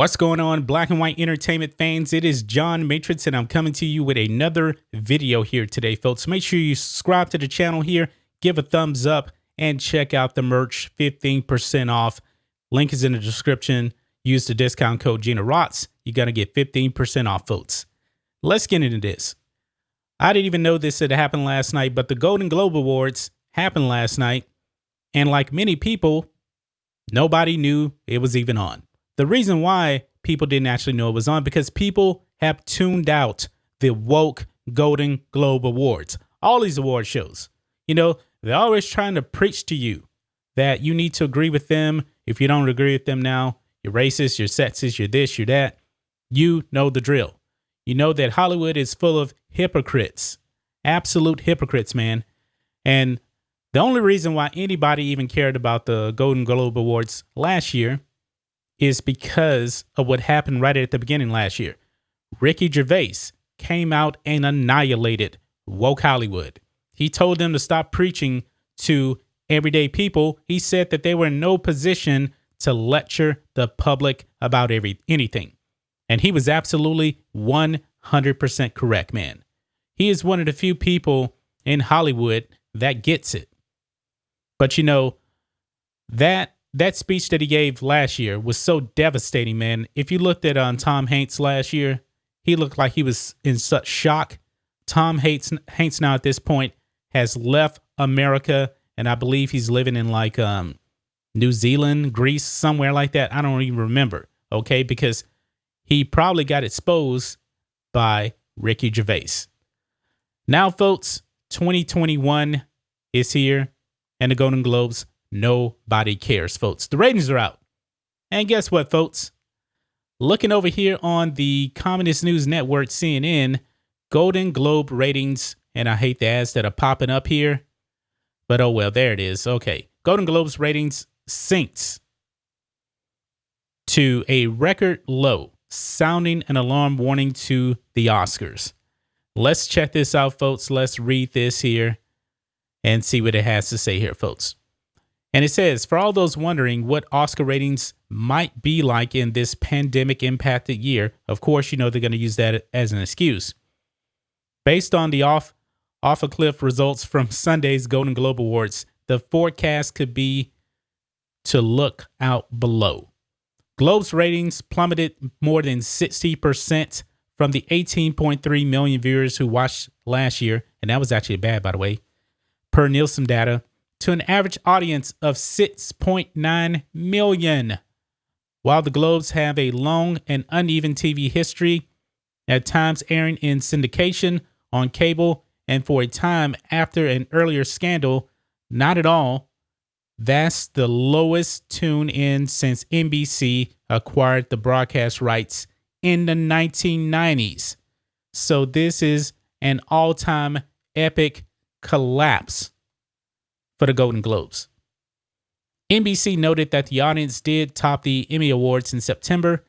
What's going on, black and white entertainment fans? It is John Matrixx, and I'm coming to you with another video here today, folks. Make sure you subscribe to the channel here, give a thumbs up, and check out the merch, 15% off. Link is in the description. Use the discount code Rants. You're going to get 15% off, folks. Let's get into this. I didn't even know this had happened last night, but the Golden Globe Awards happened last night, and like many people, nobody knew it was even on. The reason why people didn't actually know it was on because people have tuned out the woke Golden Globe Awards. All these award shows, they're always trying to preach to you that you need to agree with them. If you don't agree with them now, you're racist, you're sexist, you're this, you're that. You know the drill. You know that Hollywood is full of hypocrites, absolute hypocrites, man. And the only reason why anybody even cared about the Golden Globe Awards last year is because of what happened right at the beginning last year. Ricky Gervais came out and annihilated woke Hollywood. He told them to stop preaching to everyday people. He said that they were in no position to lecture the public about anything. And he was absolutely 100% correct, man. He is one of the few people in Hollywood that gets it. But that speech that he gave last year was so devastating, man. If you looked at Tom Hanks last year, he looked like he was in such shock. Tom Hanks now at this point has left America, and I believe he's living in like New Zealand, Greece, somewhere like that. I don't even remember, okay? Because he probably got exposed by Ricky Gervais. Now, folks, 2021 is here, and the Golden Globes, nobody cares, folks. The ratings are out. And guess what, folks? Looking over here on the Communist News Network, CNN, Golden Globe ratings, and I hate the ads that are popping up here, but oh well, there it is. Okay, Golden Globes ratings sinks to a record low, sounding an alarm warning to the Oscars. Let's check this out, folks. Let's read this here and see what it has to say here, folks. And it says, for all those wondering what Oscar ratings might be like in this pandemic impacted year, of course, they're going to use that as an excuse. Based on the off a cliff results from Sunday's Golden Globe Awards, the forecast could be to look out below. Globe's ratings plummeted more than 60% from the 18.3 million viewers who watched last year, and that was actually bad, by the way, per Nielsen data, to an average audience of 6.9 million. While the Globes have a long and uneven TV history, at times airing in syndication, on cable, and for a time after an earlier scandal, not at all. That's the lowest tune-in since NBC acquired the broadcast rights in the 1990s. So this is an all-time epic collapse for the Golden Globes. NBC noted that the audience did top the Emmy Awards in September,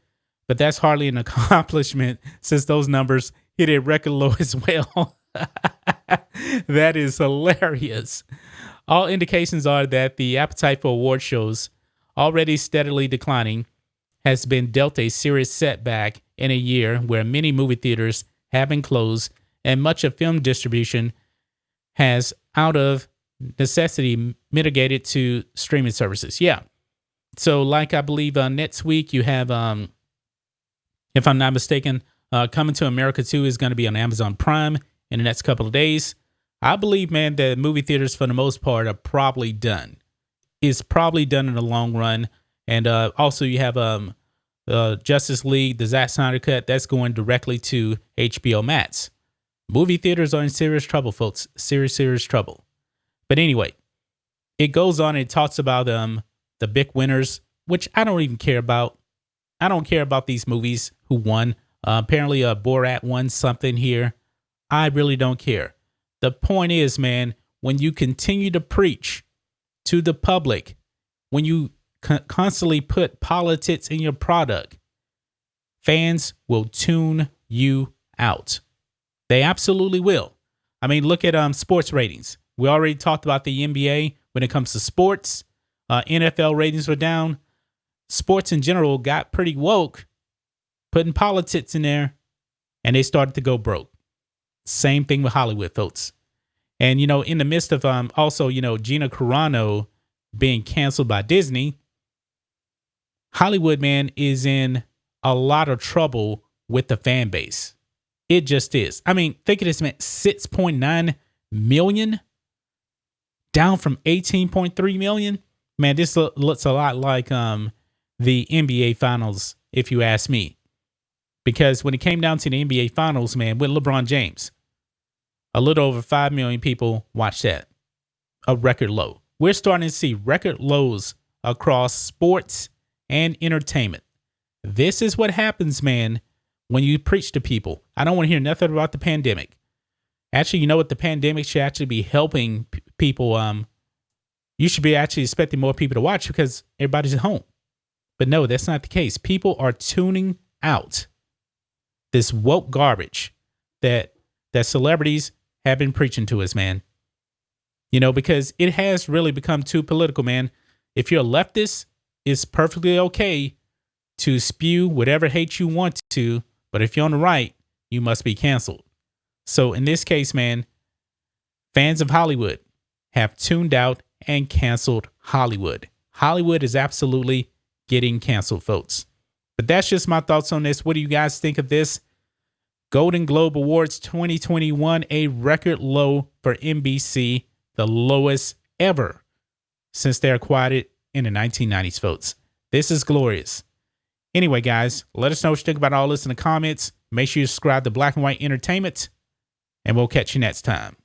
but that's hardly an accomplishment since those numbers hit a record low as well. That is hilarious. All indications are that the appetite for award shows, already steadily declining, has been dealt a serious setback in a year where many movie theaters have been closed and much of film distribution has, out of necessity, mitigated to streaming services. Yeah. So like I believe next week you have, if I'm not mistaken, Coming to America 2 is going to be on Amazon Prime in the next couple of days. I believe, man, that movie theaters for the most part are probably done. It's probably done in the long run. And also you have Justice League, the Zack Snyder cut, that's going directly to HBO Max. Movie theaters are in serious trouble, folks. Serious trouble. But anyway, it goes on and it talks about the big winners, which I don't even care about. I don't care about these movies who won. Apparently Borat won something here. I really don't care. The point is, man, when you continue to preach to the public, when you constantly put politics in your product, fans will tune you out. They absolutely will. I mean, look at sports ratings. We already talked about the NBA when it comes to sports. NFL ratings were down. Sports in general got pretty woke putting politics in there, and they started to go broke. Same thing with Hollywood, folks. And, in the midst of also, Gina Carano being canceled by Disney, Hollywood, man, is in a lot of trouble with the fan base. It just is. I mean, think of this, man. 6.9 million down from 18.3 million. Man, this looks a lot like the NBA Finals, if you ask me. Because when it came down to the NBA Finals, man, with LeBron James, a little over 5 million people watched that. A record low. We're starting to see record lows across sports and entertainment. This is what happens, man, when you preach to people. I don't want to hear nothing about the pandemic. Actually, you know what? The pandemic should actually be helping people. You should be actually expecting more people to watch because everybody's at home. But no, that's not the case. People are tuning out this woke garbage that celebrities have been preaching to us, man. Because it has really become too political, man. If you're a leftist, it's perfectly okay to spew whatever hate you want to, but if you're on the right, you must be canceled. So in this case, man, fans of Hollywood have tuned out and canceled Hollywood. Hollywood is absolutely getting canceled, folks. But that's just my thoughts on this. What do you guys think of this? Golden Globe Awards 2021, a record low for NBC, the lowest ever since they acquired it in the 1990s, folks. This is glorious. Anyway, guys, let us know what you think about all this in the comments. Make sure you subscribe to Black and White Entertainment, and we'll catch you next time.